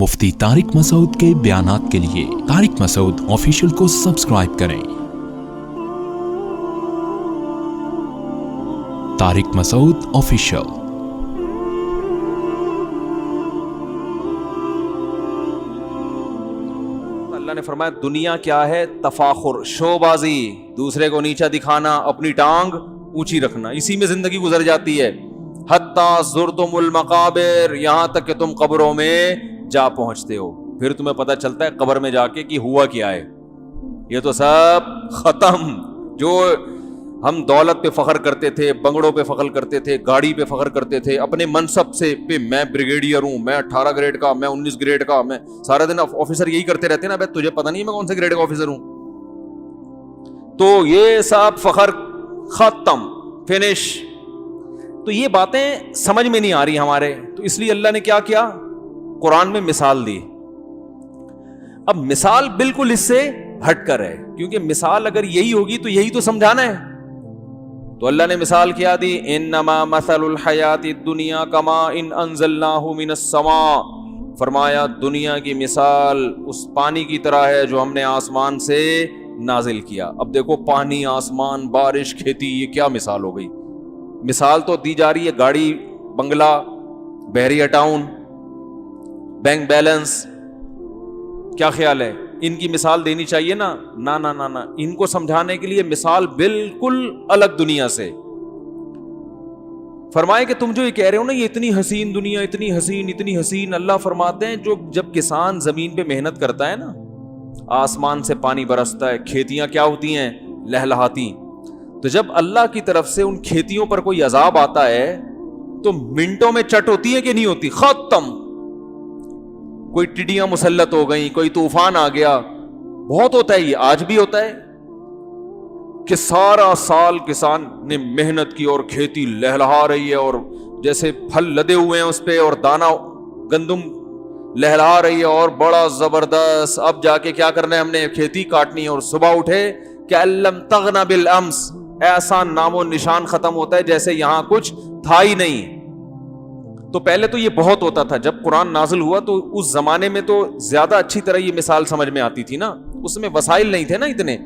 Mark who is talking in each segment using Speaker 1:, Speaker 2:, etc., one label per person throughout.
Speaker 1: مفتی طارق مسعود کے بیانات کے لیے طارق مسعود آفیشیل کو سبسکرائب کریں۔ طارق مسعود آفیشیل۔
Speaker 2: اللہ نے فرمایا دنیا کیا ہے؟ تفاخر، شو بازی، دوسرے کو نیچا دکھانا، اپنی ٹانگ اونچی رکھنا، اسی میں زندگی گزر جاتی ہے۔ حتی زرتم المقابر، یہاں تک کہ تم قبروں میں جا پہنچتے ہو، پھر تمہیں پتہ چلتا ہے قبر میں جا کے کہ ہوا کیا ہے۔ یہ تو سب ختم۔ جو ہم دولت پہ فخر کرتے تھے، بنگڑوں پہ فخر کرتے تھے، گاڑی پہ فخر کرتے تھے، اپنے منصب سے پہ میں بریگیڈیئر ہوں، میں 18 گریڈ کا، میں 19 گریڈ کا، میں سارا دن آفیسر یہی کرتے رہتے ہیں نا، بھائی تجھے پتہ نہیں میں کون سے گریڈ کا آفیسر ہوں۔ تو یہ سب فخر ختم، فنش۔ تو یہ باتیں سمجھ میں نہیں آ رہی ہمارے، تو اس لیے اللہ نے کیا کیا؟ قرآن میں مثال دی۔ اب مثال بالکل اس سے ہٹ کر ہے، کیونکہ مثال اگر یہی ہوگی تو یہی تو سمجھانا ہے۔ تو اللہ نے مثال کیا دی، انما مثل الحیات الدنیا کما ان انزلناہ من السماء، فرمایا دنیا کی مثال اس پانی کی طرح ہے جو ہم نے آسمان سے نازل کیا۔ اب دیکھو پانی، آسمان، بارش، کھیتی، یہ کیا مثال ہو گئی؟ مثال تو دی جا رہی ہے گاڑی، بنگلہ، بحریہ ٹاؤن، بینک بیلنس۔ کیا خیال ہے؟ ان کی مثال دینی چاہیے نا؟ نا نا نا نا، ان کو سمجھانے کے لیے مثال بالکل الگ دنیا سے۔ فرمائے کہ تم جو یہ کہہ رہے ہو نا، یہ اتنی حسین دنیا، اتنی حسین، اتنی حسین، اللہ فرماتے ہیں جب کسان زمین پہ محنت کرتا ہے نا، آسمان سے پانی برستا ہے، کھیتیاں کیا ہوتی ہیں؟ لہلہاتی۔ تو جب اللہ کی طرف سے ان کھیتیوں پر کوئی عذاب آتا ہے تو منٹوں میں چٹ ہوتی ہے کہ نہیں ہوتی؟ ختم۔ کوئی ٹڈیاں مسلط ہو گئیں، کوئی طوفان آ گیا، بہت ہوتا ہے، یہ آج بھی ہوتا ہے کہ سارا سال کسان نے محنت کی اور کھیتی لہلہا رہی ہے، اور جیسے پھل لدے ہوئے ہیں اس پہ، اور دانا گندم لہلہا رہی ہے، اور بڑا زبردست۔ اب جا کے کیا کرنا ہے؟ ہم نے کھیتی کاٹنی ہے، اور صبح اٹھے کہ لم تغن بالامس، ایسا نام و نشان ختم ہوتا ہے جیسے یہاں کچھ تھا ہی نہیں۔ تو پہلے تو یہ بہت ہوتا تھا، جب قرآن نازل ہوا تو اس زمانے میں تو زیادہ اچھی طرح یہ مثال سمجھ میں آتی تھی نا، اس میں وسائل نہیں تھے نا اتنے۔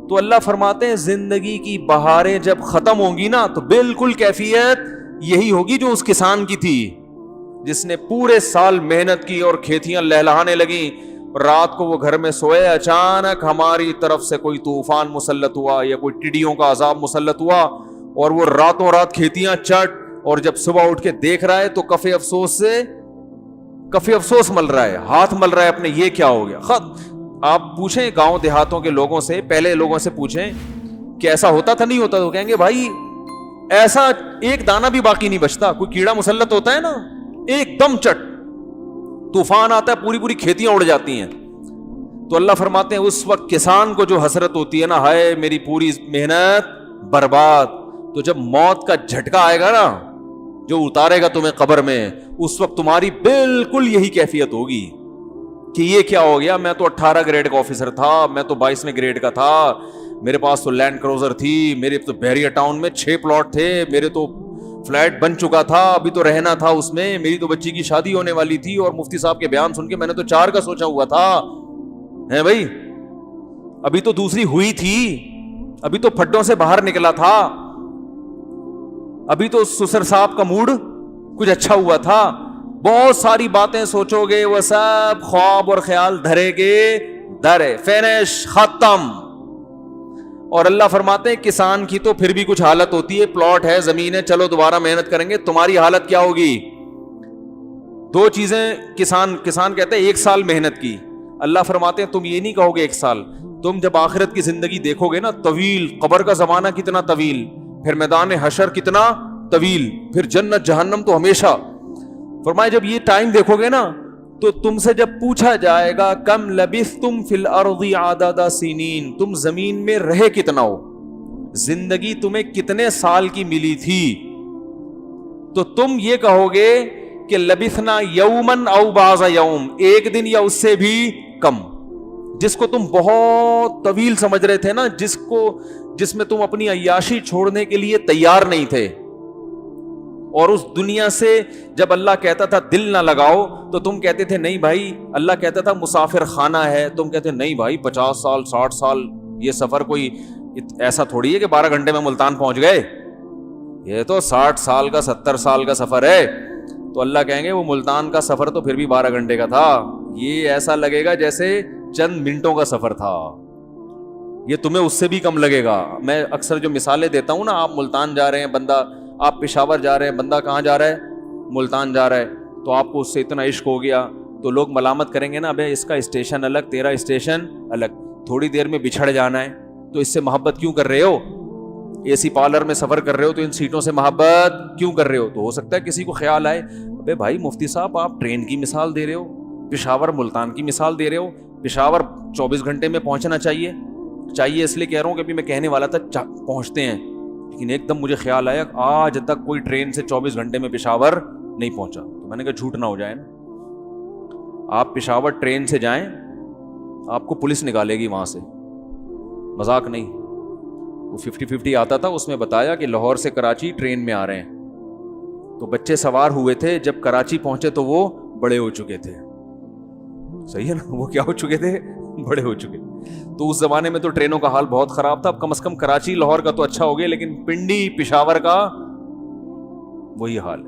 Speaker 2: تو اللہ فرماتے ہیں زندگی کی بہاریں جب ختم ہوں گی نا تو بالکل کیفیت یہی ہوگی جو اس کسان کی تھی، جس نے پورے سال محنت کی اور کھیتیاں لہلہانے لگیں، رات کو وہ گھر میں سوئے، اچانک ہماری طرف سے کوئی طوفان مسلط ہوا یا کوئی ٹڈیوں کا عذاب مسلط ہوا، اور وہ راتوں رات کھیتیاں چٹ، اور جب صبح اٹھ کے دیکھ رہا ہے تو کفِ افسوس مل رہا ہے، ہاتھ مل رہا ہے اپنے، یہ کیا ہو گیا؟ آپ پوچھیں گاؤں دیہاتوں کے لوگوں سے، پہلے لوگوں سے پوچھیں کہ ایسا ہوتا تھا نہیں ہوتا، تو کہیں گے بھائی ایسا ایک دانہ بھی باقی نہیں بچتا۔ کوئی کیڑا مسلط ہوتا ہے نا، ایک دم چٹ طوفان آتا ہے، پوری کھیتیاں اڑ جاتی ہیں۔ تو اللہ فرماتے ہیں اس وقت کسان کو جو حسرت ہوتی ہے نا، ہائے میری پوری محنت برباد۔ تو جب موت کا جھٹکا آئے گا نا، جو اتارے گا تمہیں قبر میں، اس وقت تمہاری بالکل یہی کیفیت ہوگی کہ یہ کیا ہو گیا؟ میں تو 18 گریڈ کا آفیسر تھا، میں تو 22ویں گریڈ کا تھا، میرے پاس تو لینڈ کروزر تھی، میرے تو بحریہ ٹاؤن میں 6 پلاٹ تھے، میرے تو فلیٹ بن چکا تھا، ابھی تو رہنا تھا اس میں، میری تو بچی کی شادی ہونے والی تھی، اور مفتی صاحب کے بیان سن کے میں نے تو 4 کا سوچا ہوا تھا ہے بھائی، ابھی تو دوسری ہوئی تھی، ابھی تو پھڈوں سے باہر نکلا تھا، ابھی تو سسر صاحب کا موڈ کچھ اچھا ہوا تھا۔ بہت ساری باتیں سوچو گے، وہ سب خواب اور خیال دھرے گے درے، فینش، ختم۔ اور اللہ فرماتے ہیں کسان کی تو پھر بھی کچھ حالت ہوتی ہے، پلاٹ ہے، زمین ہے، چلو دوبارہ محنت کریں گے، تمہاری حالت کیا ہوگی؟ 2 چیزیں کسان کہتے ہیں 1 سال محنت کی، اللہ فرماتے ہیں تم یہ نہیں کہو گے 1 سال، تم جب آخرت کی زندگی دیکھو گے نا، طویل، قبر کا زمانہ کتنا طویل، پھر میدان حشر کتنا طویل، پھر جنت جہنم تو ہمیشہ۔ فرمایا جب یہ ٹائم دیکھو گے نا تو تم سے جب پوچھا جائے گا کم لبثتم فی الارض عدد سنین، تم زمین میں رہے کتنا ہو، زندگی تمہیں کتنے سال کی ملی تھی، تو تم یہ کہو گے کہ لبثنا یومن او بعض یوم، 1 دن یا اس سے بھی کم۔ جس کو تم بہت طویل سمجھ رہے تھے نا، جس میں تم اپنی عیاشی چھوڑنے کے لیے تیار نہیں تھے، اور اس دنیا سے جب اللہ کہتا تھا دل نہ لگاؤ تو تم کہتے تھے نہیں بھائی. اللہ کہتا تھا مسافر خانہ ہے, تم کہتے نہیں بھائی 50 سال 60 سال یہ سفر کوئی ایسا تھوڑی ہے کہ 12 گھنٹے میں ملتان پہنچ گئے, یہ تو 60 سال کا 70 سال کا سفر ہے. تو اللہ کہیں گے وہ ملتان کا سفر تو پھر بھی 12 گھنٹے کا تھا, یہ ایسا لگے گا جیسے چند منٹوں کا سفر تھا, یہ تمہیں اس سے بھی کم لگے گا. میں اکثر جو مثالیں دیتا ہوں نا, آپ ملتان جا رہے ہیں بندہ, آپ پشاور جا رہے ہیں بندہ, کہاں جا رہا ہے ملتان جا رہا ہے, تو آپ کو اس سے اتنا عشق ہو گیا تو لوگ ملامت کریں گے نا, ابے اس کا اسٹیشن الگ تیرا اسٹیشن الگ, تھوڑی دیر میں بچھڑ جانا ہے تو اس سے محبت کیوں کر رہے ہو, اے سی پارلر میں سفر کر رہے ہو تو ان سیٹوں سے محبت کیوں کر رہے ہو. تو ہو سکتا ہے کسی کو خیال آئے ابے بھائی مفتی صاحب آپ ٹرین کی مثال دے رہے ہو, پشاور ملتان کی مثال دے رہے ہو, پشاور 24 گھنٹے میں پہنچنا چاہیے اس لیے کہہ رہا ہوں کہ ابھی میں کہنے والا تھا پہنچتے ہیں, لیکن ایک دم مجھے خیال آیا آج تک کوئی ٹرین سے 24 گھنٹے میں پشاور نہیں پہنچا. تو میں نے کہا جھوٹ نہ ہو جائے نا, آپ پشاور ٹرین سے جائیں آپ کو پولیس نکالے گی وہاں سے, مذاق نہیں. وہ 50-50 آتا تھا, اس میں بتایا کہ لاہور سے کراچی ٹرین میں آ رہے ہیں, تو بچے سوار ہوئے تھے, جب کراچی پہنچے تو وہ بڑے ہو چکے تھے. صحیح ہے نا, وہ کیا ہو چکے تھے, بڑے ہو چکے. تو اس زمانے میں تو ٹرینوں کا حال بہت خراب تھا. اب کم از کم کراچی لاہور کا تو اچھا ہو گیا, لیکن پنڈی پشاور کا وہی حال ہے.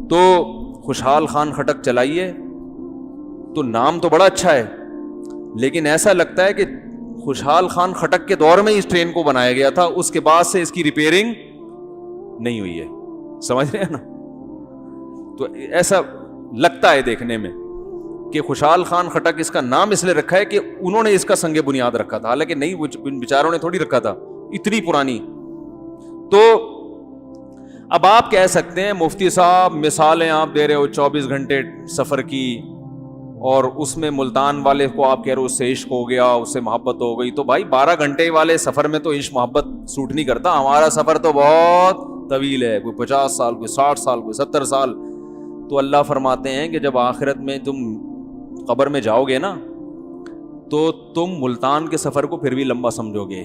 Speaker 2: تو خوشحال خان خٹک چلائیے تو نام تو بڑا اچھا ہے, لیکن ایسا لگتا ہے کہ خوشحال خان خٹک کے دور میں اس ٹرین کو بنایا گیا تھا, اس کے بعد سے اس کی ریپیئرنگ نہیں ہوئی ہے. سمجھ رہے ہیں نا, تو ایسا لگتا ہے دیکھنے میں کہ خوشحال خان خٹک اس کا نام اس لیے رکھا ہے کہ انہوں نے اس کا سنگ بنیاد رکھا تھا, حالانکہ نہیں, وہ بیچاروں نے تھوڑی رکھا تھا اتنی پرانی. تو اب آپ کہہ سکتے ہیں مفتی صاحب مثالیں آپ دے رہے ہو 24 گھنٹے سفر کی, اور اس میں ملتان والے کو آپ کہہ رہے ہو اس سے عشق ہو گیا, اس سے محبت ہو گئی. تو بھائی 12 گھنٹے والے سفر میں تو عشق محبت سوٹ نہیں کرتا, ہمارا سفر تو بہت طویل ہے, کوئی 50 سال کوئی 60 سال کوئی 70 سال. تو اللہ فرماتے ہیں کہ جب آخرت میں تم قبر میں جاؤ گے نا, تو تم ملتان کے سفر کو پھر بھی لمبا سمجھو گے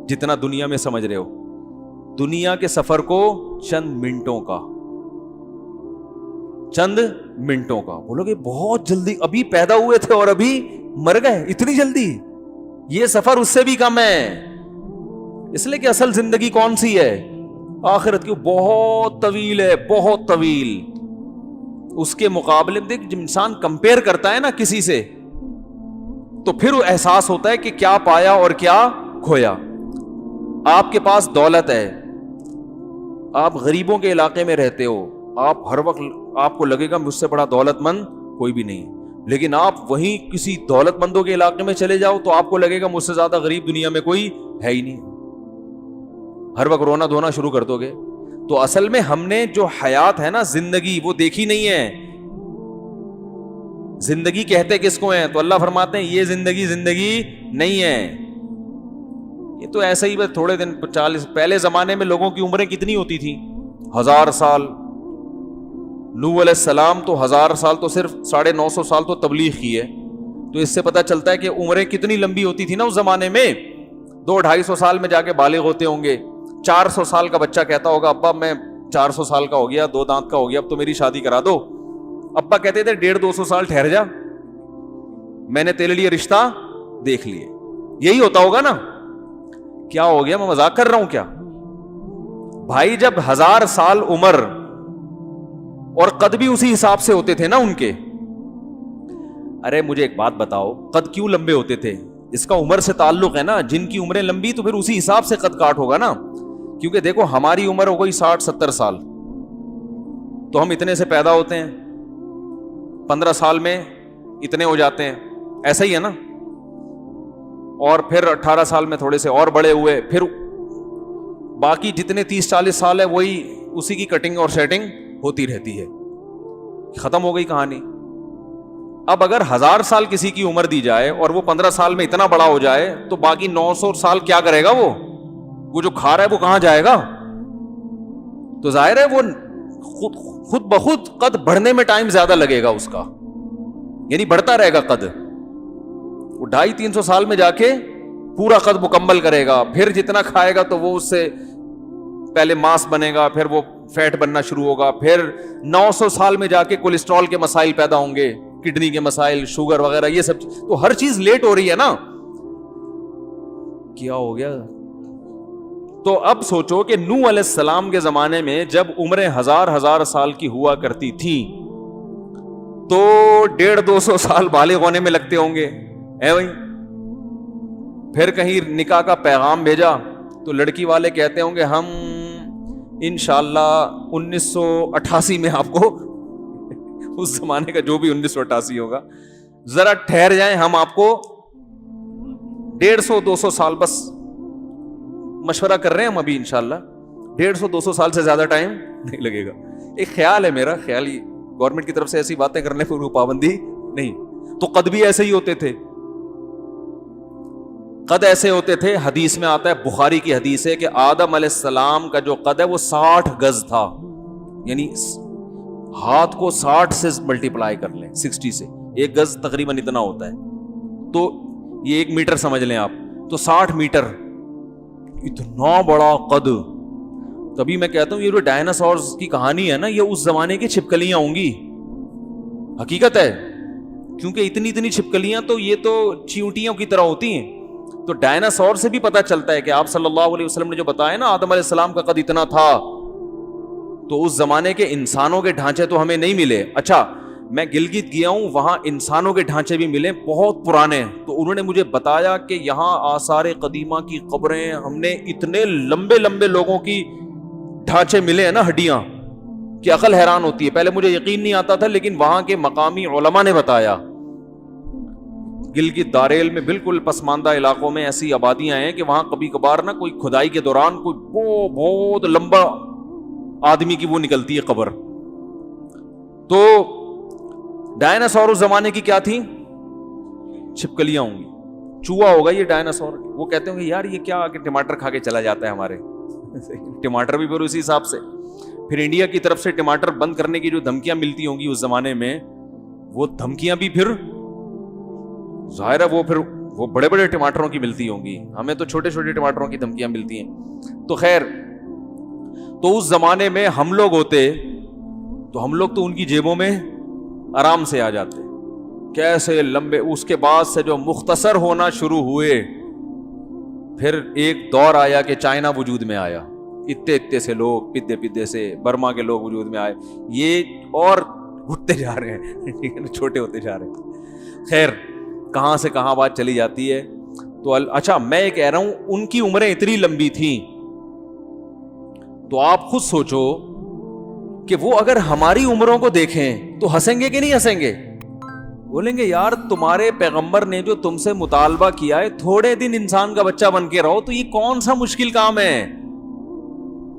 Speaker 2: جتنا دنیا میں سمجھ رہے ہو. دنیا کے سفر کو چند منٹوں کا بولو گے بہت جلدی, ابھی پیدا ہوئے تھے اور ابھی مر گئے, اتنی جلدی. یہ سفر اس سے بھی کم ہے, اس لیے کہ اصل زندگی کون سی ہے, آخرت کی, بہت طویل ہے, بہت طویل. اس کے مقابلے میں دیکھ, جب انسان کمپیئر کرتا ہے نا کسی سے, تو پھر وہ احساس ہوتا ہے کہ کیا پایا اور کیا کھویا. آپ کے پاس دولت ہے, آپ غریبوں کے علاقے میں رہتے ہو, آپ ہر وقت آپ کو لگے گا مجھ سے بڑا دولت مند کوئی بھی نہیں, لیکن آپ وہیں کسی دولت مندوں کے علاقے میں چلے جاؤ تو آپ کو لگے گا مجھ سے زیادہ غریب دنیا میں کوئی ہے ہی نہیں, ہر وقت رونا دھونا شروع کر دو گے. تو اصل میں ہم نے جو حیات ہے نا, زندگی, وہ دیکھی نہیں ہے. زندگی کہتے کس کو ہیں, تو اللہ فرماتے ہیں یہ زندگی نہیں ہے, یہ تو ایسا ہی بس تھوڑے دن 40. پہلے زمانے میں لوگوں کی عمریں کتنی ہوتی تھی, 1000 سال. نوح علیہ السلام تو 1000 سال تو صرف 950 سال تو تبلیغ کی ہے, تو اس سے پتہ چلتا ہے کہ عمریں کتنی لمبی ہوتی تھی نا اس زمانے میں. 200-250 سال میں جا کے بالغ ہوتے ہوں گے. 400 سال کا بچہ کہتا ہوگا ابا میں 400 سال کا ہو گیا, 2 دانت کا ہو گیا, اب تو میری شادی کرا دو. ابا کہتے تھے 150-200 سال ٹھہر جا, میں نے تیرے لیے رشتہ دیکھ لیے. یہی ہوتا ہوگا نا. کیا ہو گیا, میں مذاق کر رہا ہوں کیا بھائی؟ جب 1000 سال عمر اور قد بھی اسی حساب سے ہوتے تھے نا ان کے. ارے مجھے ایک بات بتاؤ, قد کیوں لمبے ہوتے تھے؟ اس کا عمر سے تعلق ہے نا, جن کی عمریں لمبی تو پھر اسی حساب سے قد کاٹ ہوگا نا. کیونکہ دیکھو ہماری عمر ہو گئی 60-70 سال, تو ہم اتنے سے پیدا ہوتے ہیں, 15 سال میں اتنے ہو جاتے ہیں, ایسا ہی ہے نا. اور پھر 18 سال میں تھوڑے سے اور بڑے ہوئے, پھر باقی جتنے 30-40 سال ہے وہی اسی کی کٹنگ اور سیٹنگ ہوتی رہتی ہے, ختم ہو گئی کہانی. اب اگر 1000 سال کسی کی عمر دی جائے اور وہ 15 سال میں اتنا بڑا ہو جائے, تو باقی 900 سال کیا کرے گا وہ جو کھا رہا ہے وہ کہاں جائے گا؟ تو ظاہر ہے وہ خود بخود قد بڑھنے میں ٹائم زیادہ لگے گا اس کا, یعنی بڑھتا رہے گا قد. وہ 250-300 سال میں جا کے پورا قد مکمل کرے گا. پھر جتنا کھائے گا تو وہ اس سے پہلے ماس بنے گا, پھر وہ فیٹ بننا شروع ہوگا, پھر 900 سال میں جا کے کولیسٹرول کے مسائل پیدا ہوں گے, کڈنی کے مسائل, شوگر وغیرہ, یہ سب. تو ہر چیز لیٹ ہو رہی ہے نا. کیا ہو گیا؟ تو اب سوچو کہ نوح علیہ السلام کے زمانے میں جب عمریں ہزار سال کی ہوا کرتی تھی تو 150-200 سال بالغ ہونے میں لگتے ہوں گے, ہے بھائی. پھر کہیں نکاح کا پیغام بھیجا تو لڑکی والے کہتے ہوں گے ہم انشاءاللہ 1988 میں آپ کو, اس زمانے کا جو بھی 1988 ہوگا, ذرا ٹھہر جائیں, ہم آپ کو 150-200 سال بس مشورہ کر رہے ہیں ہم ابھی, انشاءاللہ 150-200 سال سے زیادہ ٹائم نہیں لگے گا. ایک خیال ہے میرا, خیال ہی, گورنمنٹ کی طرف سے ایسی باتیں کرنے پر پابندی نہیں. تو قد بھی ایسے ہی ہوتے تھے, قد ایسے ہوتے تھے. حدیث میں آتا ہے, بخاری کی حدیث ہے کہ آدم علیہ السلام کا جو قد ہے وہ 60 گز تھا, یعنی ہاتھ کو 60 سے ملٹیپلائی کر لیں, 60 سے, ایک گز تقریباً اتنا ہوتا ہے, تو یہ 1 میٹر سمجھ لیں آپ, تو 60 میٹر, اتنا بڑا قد. تبھی میں کہتا ہوں یہ جو ڈائناسورز کی کہانی ہے نا, یہ اس زمانے کی چھپکلیاں ہوں گی, حقیقت ہے, کیونکہ اتنی چھپکلیاں تو یہ تو چیونٹیوں کی طرح ہوتی ہیں. تو ڈائناسور سے بھی پتہ چلتا ہے کہ آپ صلی اللہ علیہ وسلم نے جو بتایا نا آدم علیہ السلام کا قد اتنا تھا, تو اس زمانے کے انسانوں کے ڈھانچے تو ہمیں نہیں ملے. اچھا, میں گلگت گیا ہوں, وہاں انسانوں کے ڈھانچے بھی ملے بہت پرانے. تو انہوں نے مجھے بتایا کہ یہاں آثار قدیمہ کی قبریں, ہم نے اتنے لمبے لوگوں کی ڈھانچے ملے ہیں نا, ہڈیاں, کہ عقل حیران ہوتی ہے. پہلے مجھے یقین نہیں آتا تھا, لیکن وہاں کے مقامی علماء نے بتایا. گلگت داریل میں بالکل پسماندہ علاقوں میں ایسی آبادیاں ہیں کہ وہاں کبھی کبھار نا کوئی کھدائی کے دوران کوئی بہت لمبا آدمی کی وہ نکلتی ہے قبر. تو ڈائناسور اس زمانے کی کیا تھی؟ چھپکلیاں ہوں گی, چوہا ہوگا یہ ڈائناسور. وہ کہتے ہوں گے یار یہ کیا کہ ٹماٹر کھا کے چلا جاتا ہے ہمارے, ٹماٹر بھی پھر اسی حساب سے. پھر انڈیا کی طرف سے ٹماٹر بند کرنے کی جو دھمکیاں ملتی ہوں گی اس زمانے میں, وہ دھمکیاں بھی پھر ظاہر ہے وہ بڑے ٹماٹروں کی ملتی ہوں گی, ہمیں تو چھوٹے ٹماٹروں کی دھمکیاں ملتی ہیں. تو خیر, تو اس زمانے میں ہم لوگ ہوتے تو ہم لوگ تو ان کی جیبوں میں آرام سے آ جاتے. کیسے لمبے, اس کے بعد سے جو مختصر ہونا شروع ہوئے, پھر ایک دور آیا کہ چائنا وجود میں آیا, اتنے سے لوگ پدے سے برما کے لوگ وجود میں آئے, یہ اور گھٹتے جا رہے ہیں, چھوٹے ہوتے جا رہے ہیں. خیر, کہاں سے کہاں بات چلی جاتی ہے. تو اچھا, میں یہ کہہ رہا ہوں ان کی عمریں اتنی لمبی تھیں, تو آپ خود سوچو کہ وہ اگر ہماری عمروں کو دیکھیں تو ہنسیں گے کہ نہیں ہنسیں گے؟ بولیں گے یار تمہارے پیغمبر نے جو تم سے مطالبہ کیا ہے تھوڑے دن انسان کا بچہ بن کے رہو, تو یہ کون سا مشکل کام ہے,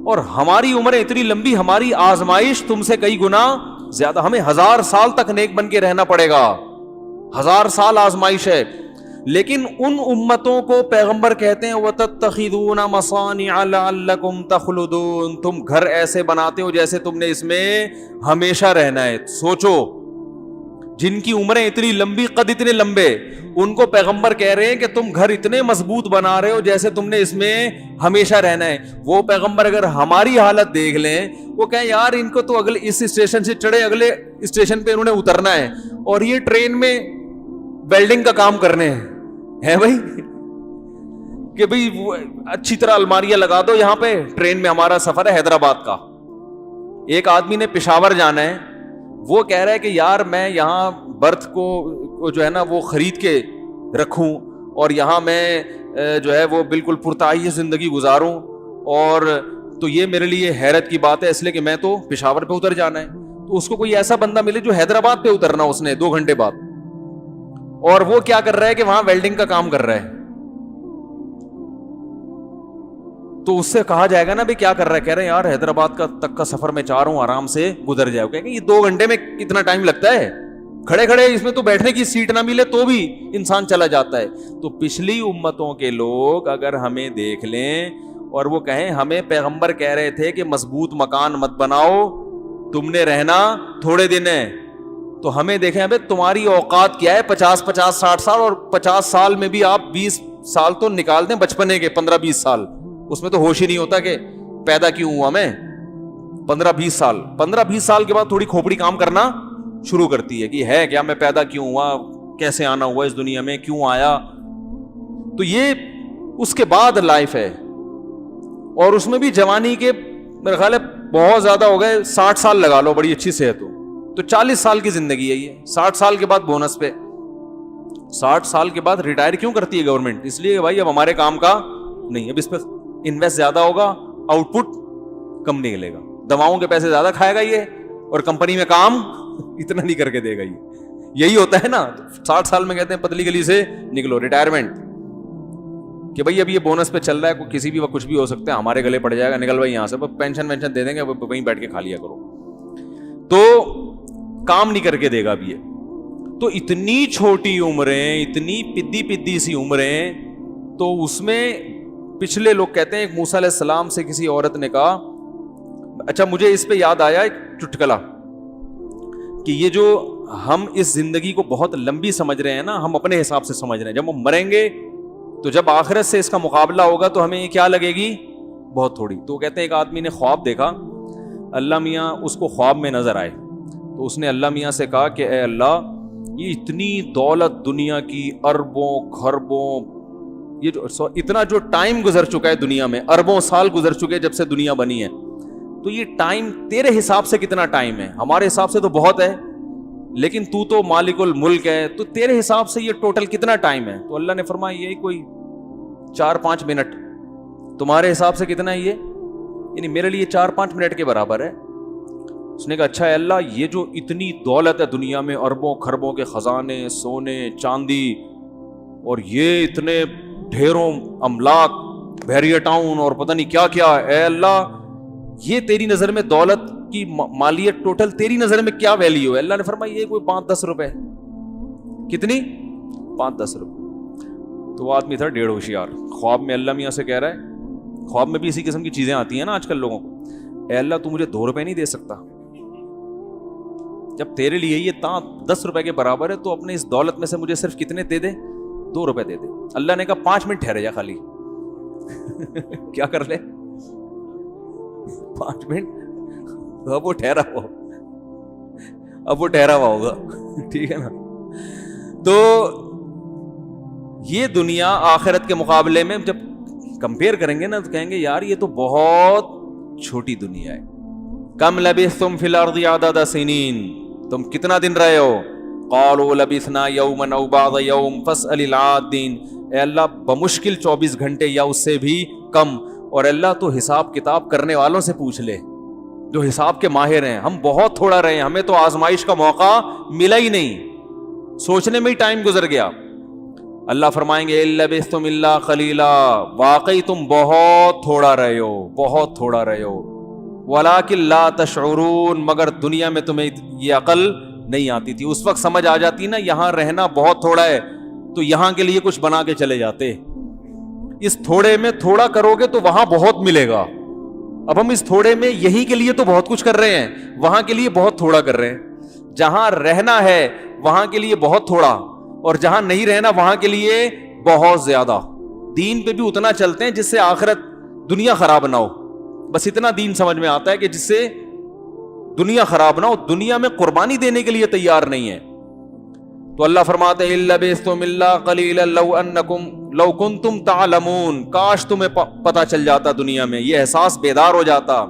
Speaker 2: اور ہماری عمریں اتنی لمبی, ہماری آزمائش تم سے کئی گنا زیادہ, ہمیں 1000 سال تک نیک بن کے رہنا پڑے گا, 1000 سال آزمائش ہے. لیکن ان امتوں کو پیغمبر کہتے ہیں وَتَتَّخِذُونَ مَصَانِعَ لَعَلَّكُمْ تَخْلُدُونَ, تم گھر ایسے بناتے ہو جیسے تم نے اس میں ہمیشہ رہنا ہے. سوچو, جن کی عمریں اتنی لمبی, قد اتنے لمبے, ان کو پیغمبر کہہ رہے ہیں کہ تم گھر اتنے مضبوط بنا رہے ہو جیسے تم نے اس میں ہمیشہ رہنا ہے. وہ پیغمبر اگر ہماری حالت دیکھ لیں, وہ کہیں یار ان کو تو اگلے اس اسٹیشن سے چڑھے اگلے اسٹیشن پہ انہوں نے اترنا ہے, اور یہ ٹرین میں ویلڈنگ کا کام کرنے ہیں بھائی, کہ بھئی اچھی طرح الماریاں لگا دو یہاں پہ, ٹرین میں ہمارا سفر ہے حیدرآباد کا. ایک آدمی نے پشاور جانا ہے, وہ کہہ رہا ہے کہ یار میں یہاں برتھ کو جو ہے نا وہ خرید کے رکھوں, اور یہاں میں جو ہے وہ بالکل پرتعیش زندگی گزاروں, اور تو یہ میرے لیے حیرت کی بات ہے, اس لیے کہ میں تو پشاور پہ اتر جانا ہے. تو اس کو کوئی ایسا بندہ ملے جو حیدرآباد پہ اترنا اس نے 2 گھنٹے بعد, اور وہ کیا کر رہا ہے کہ وہاں ویلڈنگ کا کام کر رہا ہے, تو اس سے کہا جائے گا نا بھی کیا کر رہا ہے, کہہ رہے ہیں یار حیدرآباد کا تک کا سفر میں چاہ رہا ہوں, آرام سے گزر جائے. کہ یہ 2 گھنٹے میں کتنا ٹائم لگتا ہے, کھڑے کھڑے اس میں تو بیٹھنے کی سیٹ نہ ملے تو بھی انسان چلا جاتا ہے. تو پچھلی امتوں کے لوگ اگر ہمیں دیکھ لیں اور وہ کہیں ہمیں پیغمبر کہہ رہے تھے کہ مضبوط مکان مت بناؤ, تم نے رہنا تھوڑے دن ہے, تو ہمیں دیکھیں ابے تمہاری اوقات کیا ہے, 50 60 سال, اور 50 سال میں بھی آپ 20 سال تو نکال دیں بچپنے کے, 15 20 سال, اس میں تو ہوش ہی نہیں ہوتا کہ پیدا کیوں ہوا میں. 15-20 سال کے بعد تھوڑی کھوپڑی کام کرنا شروع کرتی ہے کہ ہے کیا, میں پیدا کیوں ہوا, کیسے آنا ہوا اس دنیا میں, کیوں آیا. تو یہ اس کے بعد لائف ہے. اور اس میں بھی جوانی کے میرے خیال ہے بہت زیادہ ہو گئے, 60 سال لگا لو, بڑی اچھی صحت ہو تو 40 سال کی زندگی ہے یہ. 60 سال کے بعد بونس پہ. 60 سال کے بعد ریٹائر کیوں کرتی ہے گورنمنٹ؟ اس لیے کہ بھائی اب ہمارے کام کا نہیں, اب اس پہ انویسٹ زیادہ ہوگا, آؤٹ پٹ کم نکلے گا, دواؤں کے پیسے زیادہ کھائے گا یہ, اور کمپنی میں کام اتنا نہیں کر کے دے گا یہ. یہی ہوتا ہے نا, 60 سال میں کہتے ہیں پتلی گلی سے نکلو, ریٹائرمنٹ, کہ بھائی اب یہ بونس پہ چل رہا ہے, کسی بھی وقت کچھ بھی ہو سکتا ہے, ہمارے گلے پڑ جائے گا, نکل بھائی یہاں سے, پینشن وینشن دے دیں گے, وہیں بیٹھ کے کھا لیا کرو. تو کام نہیں کر کے دے گا اب یہ. تو اتنی چھوٹی عمریں, اتنی پدی سی عمریں, تو اس میں پچھلے لوگ کہتے ہیں, ایک موسیٰ علیہ السلام سے کسی عورت نے کہا, اچھا مجھے اس پہ یاد آیا ایک چٹکلا, کہ یہ جو ہم اس زندگی کو بہت لمبی سمجھ رہے ہیں نا, ہم اپنے حساب سے سمجھ رہے ہیں, جب ہم مریں گے تو جب آخرت سے اس کا مقابلہ ہوگا تو ہمیں یہ کیا لگے گی, بہت تھوڑی. تو کہتے ہیں ایک آدمی نے خواب دیکھا, اللہ میاں اس کو خواب میں نظر آئے, تو اس نے اللہ میاں سے کہا کہ اے اللہ, یہ اتنی دولت دنیا کی, اربوں خربوں, یہ جو اتنا جو ٹائم گزر چکا ہے دنیا میں, اربوں سال گزر چکے جب سے دنیا بنی ہے, تو یہ ٹائم تیرے حساب سے کتنا ٹائم ہے؟ ہمارے حساب سے تو بہت ہے, لیکن تو مالک الملک ہے, تو تیرے حساب سے یہ ٹوٹل کتنا ٹائم ہے؟ تو اللہ نے فرمایا یہی کوئی 4-5 منٹ. تمہارے حساب سے کتنا ہے یہ؟ یعنی میرے لیے 4-5 منٹ کے برابر ہے. اس نے کہا اچھا ہے اللہ, یہ جو اتنی دولت ہے دنیا میں, اربوں خربوں کے خزانے, سونے چاندی, اور یہ اتنے ڈھیروں املاک, بحریہ ٹاؤن اور پتہ نہیں کیا کیا, اے اللہ یہ تیری نظر میں دولت کی مالیت ٹوٹل تیری نظر میں کیا ویلیو ہے؟ اللہ نے فرمایا یہ کوئی 5-10 روپے. کتنی؟ 5-10 روپے. تو وہ آدمی تھا ڈیڑھ ہوشیار, خواب میں اللہ میاں سے کہہ رہا ہے, خواب میں بھی اسی قسم کی چیزیں آتی ہیں نا آج کل لوگوں کو, اے اللہ تو مجھے 2 روپے نہیں دے سکتا؟ جب تیرے لیے یہ 10 روپے کے برابر ہے, تو اپنے اس دولت میں سے مجھے صرف کتنے دے دے؟ 2 روپے دے دے. اللہ نے کہا 5 منٹ ٹھہرے جا خالی. کیا کر لے؟ 5 منٹ. اب وہ ٹھہرا ہوا ہوگا, ٹھیک ہے نا. تو یہ دنیا آخرت کے مقابلے میں جب کمپیئر کریں گے نا, تو کہیں گے یار یہ تو بہت چھوٹی دنیا ہے. کم لبثتم فی الارض عدد سنین, تم کتنا دن رہے ہو؟ قالوا لبثنا یوما او بعض یوم فاسأل العادین. اے اللہ بمشکل 24 گھنٹے یا اس سے بھی کم. اور اللہ تو حساب کتاب کرنے والوں سے پوچھ لے, جو حساب کے ماہر ہیں. ہم بہت تھوڑا رہے ہیں, ہمیں تو آزمائش کا موقع ملا ہی نہیں, سوچنے میں ہی ٹائم گزر گیا. اللہ فرمائیں گے لبثتم الا قلیلا, واقعی تم بہت تھوڑا رہے ہو, بہت تھوڑا رہے ہو. ولکن لا تشعرون, مگر دنیا میں تمہیں یہ عقل نہیں آتی تھی. اس وقت سمجھ آ جاتی نا یہاں رہنا بہت تھوڑا ہے, تو یہاں کے لیے کچھ بنا کے چلے جاتے. اس تھوڑے میں تھوڑا کرو گے تو وہاں بہت ملے گا. اب ہم اس تھوڑے میں یہی کے لیے تو بہت کچھ کر رہے ہیں, وہاں کے لیے بہت تھوڑا کر رہے ہیں. جہاں رہنا ہے وہاں کے لیے بہت تھوڑا, اور جہاں نہیں رہنا وہاں کے لیے بہت زیادہ. دین پہ بھی اتنا چلتے ہیں جس سے آخرت دنیا خراب نہ ہو, بس اتنا دین سمجھ میں آتا ہے کہ جس سے دنیا خراب نہ ہو. دنیا میں قربانی دینے کے لیے تیار نہیں ہے. تو اللہ فرماتے ہیں لبثتم الا قلیلا لو کنتم تعلمون, کاش تمہیں پتہ چل جاتا دنیا میں, یہ احساس بیدار ہو جاتا